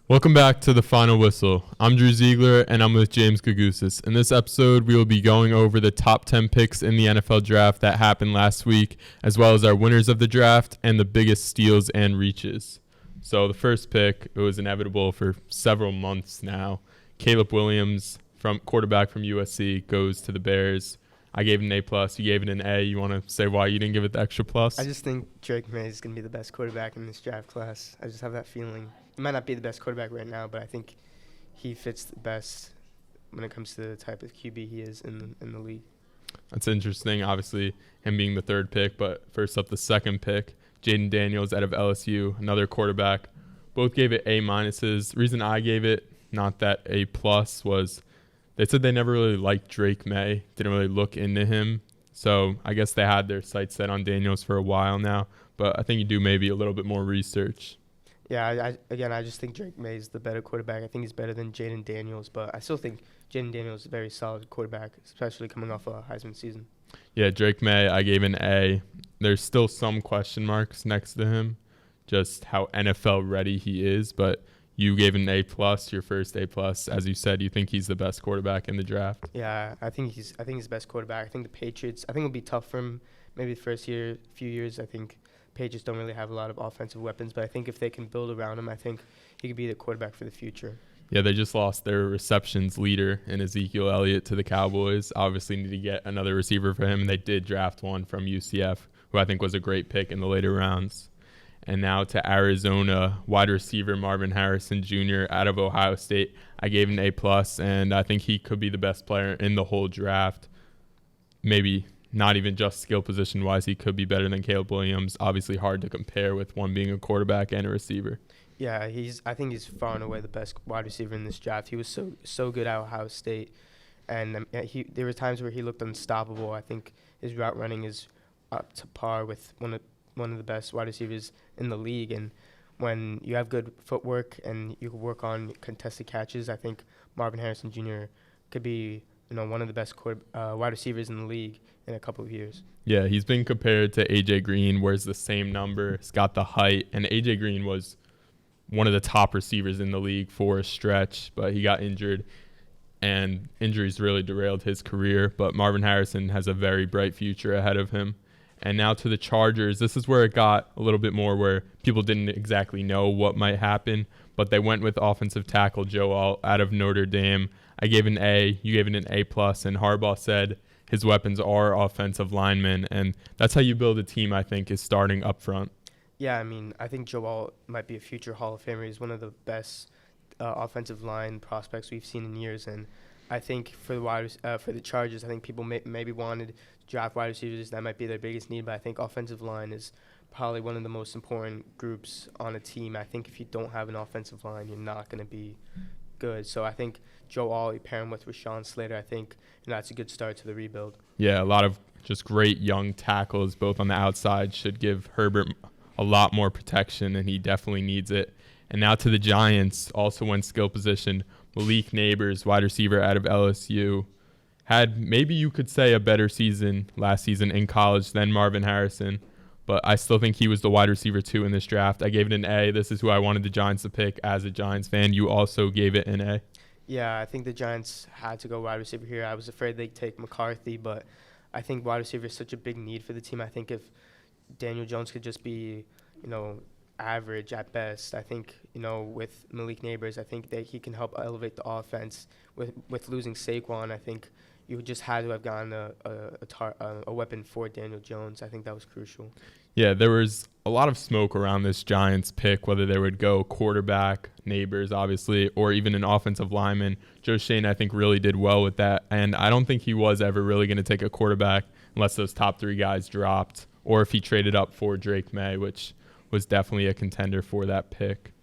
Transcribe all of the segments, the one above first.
Welcome back to The Final Whistle. I'm Drew Ziegler, and I'm with James Gougosis. In this episode, we will be going over the top 10 picks in the NFL draft that happened last week, as well as our winners of the draft and the biggest steals and reaches. So the first pick, it was inevitable for several months now. Caleb Williams, from quarterback from USC, goes to the Bears. I gave it an A+. You gave it an A. You want to say why you didn't give it the extra plus? I just think Drake May is going to be the best quarterback in this draft class. I just have that feeling. He might not be the best quarterback right now, but I think he fits the best when it comes to the type of QB he is in the league. That's interesting, obviously, him being the third pick. But first up, the second pick, Jaden Daniels out of LSU, another quarterback. Both gave it A-minuses. The reason I gave it not that A+, was they said they never really liked Drake May, didn't really look into him. So I guess they had their sights set on Daniels for a while now. But I think you do maybe a little bit more research. Yeah, I just think Drake May is the better quarterback. I think he's better than Jaden Daniels, but I still think Jaden Daniels is a very solid quarterback, especially coming off a Heisman season. Yeah, Drake May, I gave an A. There's still some question marks next to him, just how NFL ready he is, but you gave an A+, your first A+. As you said, you think he's the best quarterback in the draft? Yeah, I think he's the best quarterback. I think the Patriots, I think it'll be tough for him maybe the first few years. I think Patriots don't really have a lot of offensive weapons, but I think if they can build around him, I think he could be the quarterback for the future. Yeah, they just lost their receptions leader in Ezekiel Elliott to the Cowboys. Obviously need to get another receiver for him, and they did draft one from UCF, who I think was a great pick in the later rounds. And now to Arizona, wide receiver Marvin Harrison Jr. out of Ohio State. I gave an A+, and I think he could be the best player in the whole draft. Maybe not even just skill position-wise, he could be better than Caleb Williams. Obviously hard to compare with one being a quarterback and a receiver. Yeah, I think he's far and away the best wide receiver in this draft. He was so good at Ohio State, and there were times where he looked unstoppable. I think his route running is up to par with one of the best wide receivers in the league. And when you have good footwork and you can work on contested catches, I think Marvin Harrison Jr. could be one of the best wide receivers in the league in a couple of years. Yeah, he's been compared to A.J. Green, wears the same number. He's got the height, and A.J. Green was one of the top receivers in the league for a stretch, but he got injured, and injuries really derailed his career. But Marvin Harrison has a very bright future ahead of him. And now to the Chargers. This is where it got a little bit more where people didn't exactly know what might happen, but they went with offensive tackle Joe Alt out of Notre Dame. I gave an A, you gave it an A+, and Harbaugh said his weapons are offensive linemen, and that's how you build a team, I think, is starting up front. Yeah, I mean, I think Joe Alt might be a future Hall of Famer. He's one of the best offensive line prospects we've seen in years, and I think for the Chargers, I think people maybe wanted to draft wide receivers. That might be their biggest need, but I think offensive line is probably one of the most important groups on a team. I think if you don't have an offensive line, you're not going to be good. So I think Joe Alt, you pair him with Rashawn Slater, I think that's a good start to the rebuild. Yeah, a lot of just great young tackles, both on the outside, should give Herbert a lot more protection, and he definitely needs it. And now to the Giants, also went skill position. Malik Neighbors, wide receiver out of LSU, had maybe you could say a better season last season in college than Marvin Harrison, but I still think he was the wide receiver 2 in this draft. I gave it an A. This is who I wanted the Giants to pick as a Giants fan. You also gave it an A. Yeah, I think the Giants had to go wide receiver here. I was afraid they'd take McCarthy, but I think wide receiver is such a big need for the team. I think if Daniel Jones could just be, average at best, I think, with Malik Neighbors, I think that he can help elevate the offense. With losing Saquon, I think you just had to have gotten a weapon for Daniel Jones. I think that was crucial. Yeah, there was a lot of smoke around this Giants pick, whether they would go quarterback, Neighbors, obviously, or even an offensive lineman. Joe Shane, I think, really did well with that, and I don't think he was ever really going to take a quarterback unless those top 3 guys dropped, or if he traded up for Drake May, which was definitely a contender for that pick.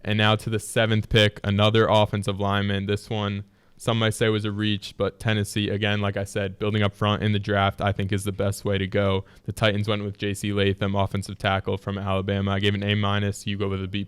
And now to the 7th pick, another offensive lineman. This one, some might say was a reach, but Tennessee, again, like I said, building up front in the draft, I think is the best way to go. The Titans went with J.C. Latham, offensive tackle from Alabama. I gave an A-. You go with a B+.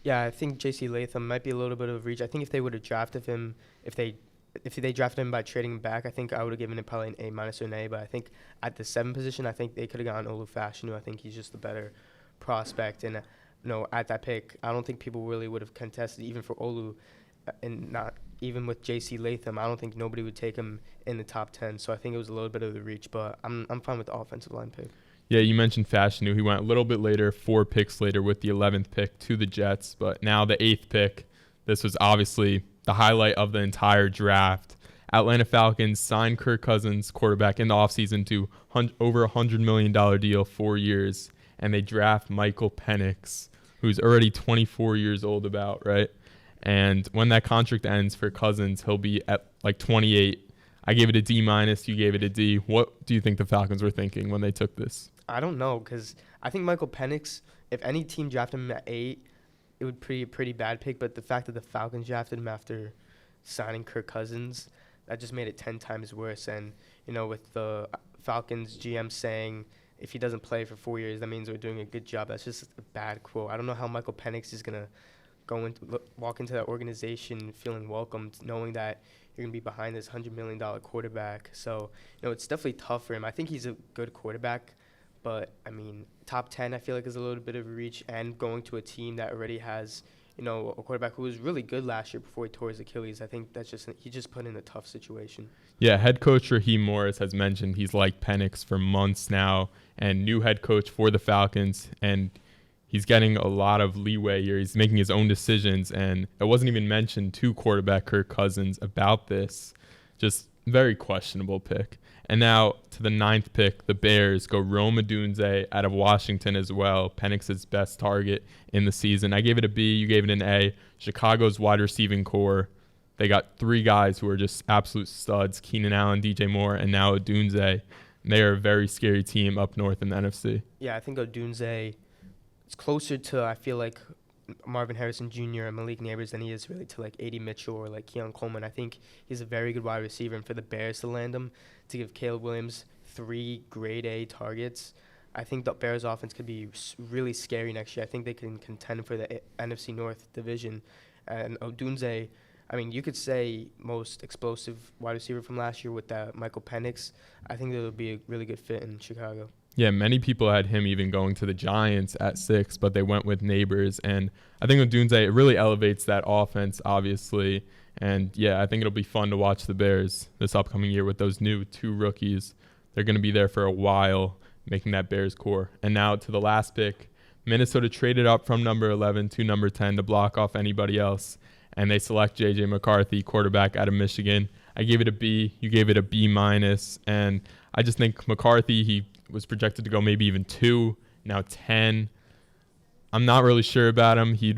Yeah, I think J.C. Latham might be a little bit of a reach. I think if they would have drafted him, if they drafted him by trading him back, I think I would have given him probably an A- or an A. But I think at the 7 position, I think they could have gotten Olu Fashanu. I think he's just the better prospect. And at that pick, I don't think people really would have contested even for Olu, and not even with J.C. Latham. I don't think nobody would take him in the top 10. So I think it was a little bit of the reach, but I'm fine with the offensive line pick. Yeah, you mentioned Fashanu. He went a little bit later, 4 picks later with the 11th pick to the Jets. But now the 8th pick, this was obviously the highlight of the entire draft. Atlanta Falcons signed Kirk Cousins, quarterback, in the offseason to over $100 million deal, 4 years. And they draft Michael Penix, who's already 24 years old right? And when that contract ends for Cousins, he'll be at like 28. I gave it a D-. You gave it a D. What do you think the Falcons were thinking when they took this? I don't know, because I think Michael Penix, if any team drafted him at 8, it would be a pretty bad pick. But the fact that the Falcons drafted him after signing Kirk Cousins, that just made it 10 times worse. And, with the Falcons GM saying if he doesn't play for 4 years, that means we're doing a good job. That's just a bad quote. I don't know how Michael Penix is going to walk into that organization feeling welcomed, knowing that you're going to be behind this $100 million quarterback. So, it's definitely tough for him. I think he's a good quarterback. But, top 10 I feel like is a little bit of a reach, and going to a team that already has, a quarterback who was really good last year before he tore his Achilles. I think he just put in a tough situation. Yeah, head coach Raheem Morris has mentioned he's liked Penix for months now, and new head coach for the Falcons, and he's getting a lot of leeway here. He's making his own decisions, and it wasn't even mentioned to quarterback Kirk Cousins about this. Just very questionable pick. And now to the 9th pick, the Bears go Rome Odunze out of Washington as well, Penix's best target in the season. I gave it a B. You gave it an A. Chicago's wide receiving core, they got 3 guys who are just absolute studs, Keenan Allen, DJ Moore, and now Odunze. They are a very scary team up north in the NFC. Yeah, I think Odunze is closer to, I feel like, Marvin Harrison Jr. and Malik Neighbors than he is really to like A.D. Mitchell or like Keon Coleman. I think he's a very good wide receiver, and for the Bears to land him, to give Caleb Williams 3 grade A targets, I think the Bears offense could be really scary next year. I think they can contend for the NFC North division. And Odunze, you could say most explosive wide receiver from last year with that Michael Penix. I think that would be a really good fit in Chicago. Yeah, many people had him even going to the Giants at 6, but they went with Neighbors. And I think Odunze, it really elevates that offense, obviously. And, yeah, I think it'll be fun to watch the Bears this upcoming year with those new 2 rookies. They're going to be there for a while, making that Bears core. And now to the last pick, Minnesota traded up from number 11 to number 10 to block off anybody else. And they select J.J. McCarthy, quarterback out of Michigan. I gave it a B. You gave it a B-. And I just think McCarthy, he was projected to go maybe even 2, now 10. I'm not really sure about him. He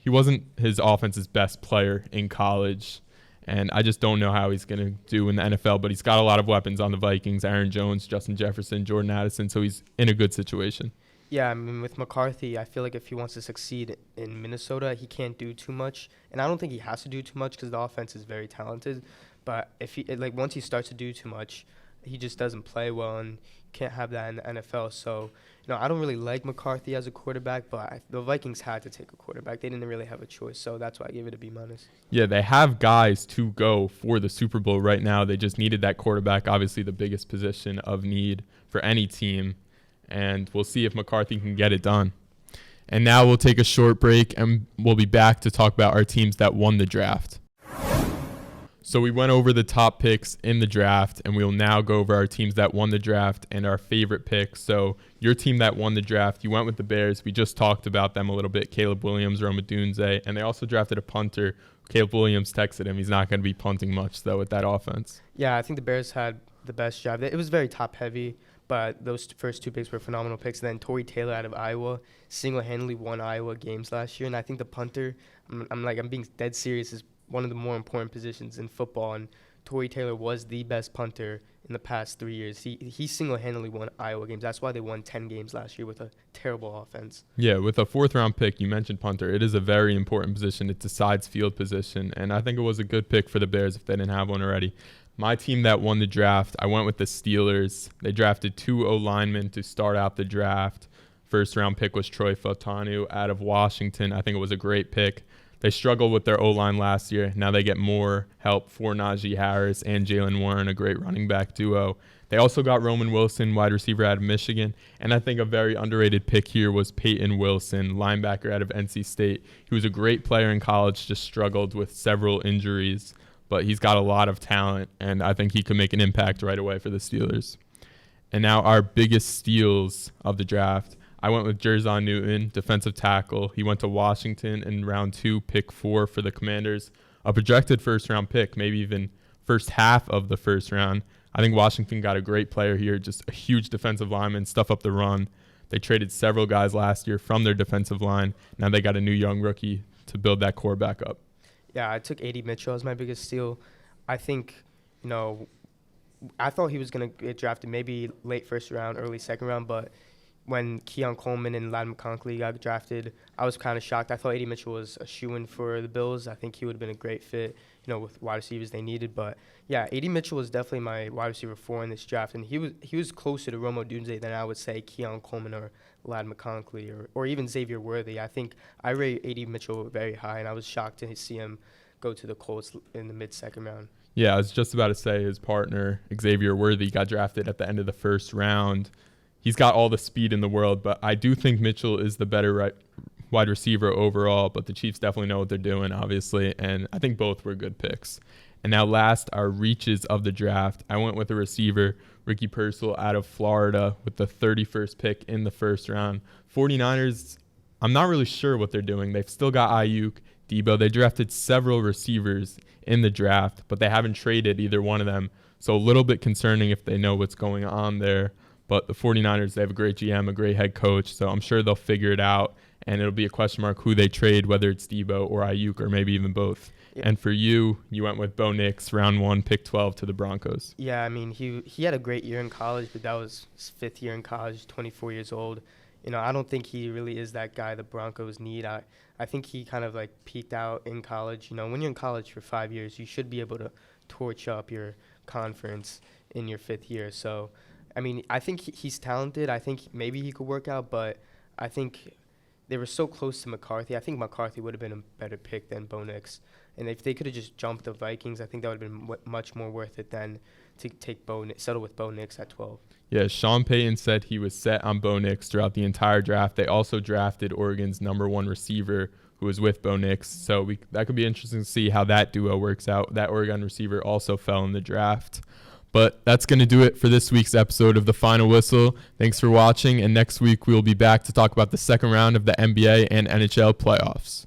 wasn't his offense's best player in college, and I just don't know how he's going to do in the NFL, but he's got a lot of weapons on the Vikings, Aaron Jones, Justin Jefferson, Jordan Addison, so he's in a good situation. Yeah, with McCarthy, I feel like if he wants to succeed in Minnesota, he can't do too much, and I don't think he has to do too much because the offense is very talented, but if once he starts to do too much, he just doesn't play well, and can't have that in the NFL. So, I don't really like McCarthy as a quarterback, but the Vikings had to take a quarterback. They didn't really have a choice, so that's why I gave it a B-. Yeah, they have guys to go for the Super Bowl right now. They just needed that quarterback, obviously the biggest position of need for any team, and we'll see if McCarthy can get it done. And now we'll take a short break, and we'll be back to talk about our teams that won the draft. So we went over the top picks in the draft, and we will now go over our teams that won the draft and our favorite picks. So your team that won the draft, you went with the Bears. We just talked about them a little bit. Caleb Williams, Rome Odunze, and they also drafted a punter. Caleb Williams texted him. He's not going to be punting much, though, with that offense. Yeah, I think the Bears had the best job. It was very top-heavy, but those first 2 picks were phenomenal picks. And then Torrey Taylor out of Iowa single-handedly won Iowa games last year. And I think the punter, I'm being dead serious, is one of the more important positions in football, and Torrey Taylor was the best punter in the past 3 years. He single-handedly won Iowa games. That's why they won 10 games last year with a terrible offense. Yeah, with a 4th-round pick, you mentioned punter. It is a very important position. It decides field position, and I think it was a good pick for the Bears if they didn't have one already. My team that won the draft, I went with the Steelers. They drafted 2 O-linemen to start out the draft. First-round pick was Troy Fautanu out of Washington. I think it was a great pick. They struggled with their O-line last year. Now they get more help for Najee Harris and Jalen Warren, a great running back duo. They also got Roman Wilson, wide receiver out of Michigan. And I think a very underrated pick here was Peyton Wilson, linebacker out of NC State. He was a great player in college, just struggled with several injuries. But he's got a lot of talent, and I think he could make an impact right away for the Steelers. And now our biggest steals of the draft. I went with Jerzon Newton, defensive tackle. He went to Washington in round 2, pick 4 for the Commanders. A projected first-round pick, maybe even first half of the first round. I think Washington got a great player here, just a huge defensive lineman, stuff up the run. They traded several guys last year from their defensive line. Now they got a new young rookie to build that core back up. Yeah, I took A.D. Mitchell as my biggest steal. I think, I thought he was going to get drafted maybe late first round, early second round, but when Keon Coleman and Ladd McConkey got drafted, I was kind of shocked. I thought A.D. Mitchell was a shoo-in for the Bills. I think he would have been a great fit, with wide receivers they needed. But, yeah, A.D. Mitchell was definitely my wide receiver 4 in this draft, and he was closer to Rome Odunze than I would say Keon Coleman or Ladd McConkey or even Xavier Worthy. I think I rate A.D. Mitchell very high, and I was shocked to see him go to the Colts in the mid-second round. Yeah, I was just about to say his partner, Xavier Worthy, got drafted at the end of the first round. He's got all the speed in the world, but I do think Mitchell is the better wide receiver overall, but the Chiefs definitely know what they're doing, obviously, and I think both were good picks. And now last, our reaches of the draft. I went with a receiver, Ricky Pearsall out of Florida with the 31st pick in the first round. 49ers, I'm not really sure what they're doing. They've still got Ayuk, Debo. They drafted several receivers in the draft, but they haven't traded either one of them. So a little bit concerning if they know what's going on there. But the 49ers, they have a great GM, a great head coach, so I'm sure they'll figure it out, and it'll be a question mark who they trade, whether it's Debo or Ayuk or maybe even both. Yeah. And for you went with Bo Nix, round 1, pick 12 to the Broncos. Yeah, I mean, he had a great year in college, but that was his 5th year in college, 24 years old. I don't think he really is that guy the Broncos need. I think he kind of peaked out in college. When you're in college for 5 years, you should be able to torch up your conference in your 5th year. So, I mean, I think he's talented. I think maybe he could work out, but I think they were so close to McCarthy. I think McCarthy would have been a better pick than Bo Nix. And if they could have just jumped the Vikings, I think that would have been much more worth it than to settle with Bo Nix at 12. Yeah, Sean Payton said he was set on Bo Nix throughout the entire draft. They also drafted Oregon's number 1 receiver, who was with Bo Nix. So that could be interesting to see how that duo works out. That Oregon receiver also fell in the draft. But that's going to do it for this week's episode of The Final Whistle. Thanks for watching, and next week we'll be back to talk about the second round of the NBA and NHL playoffs.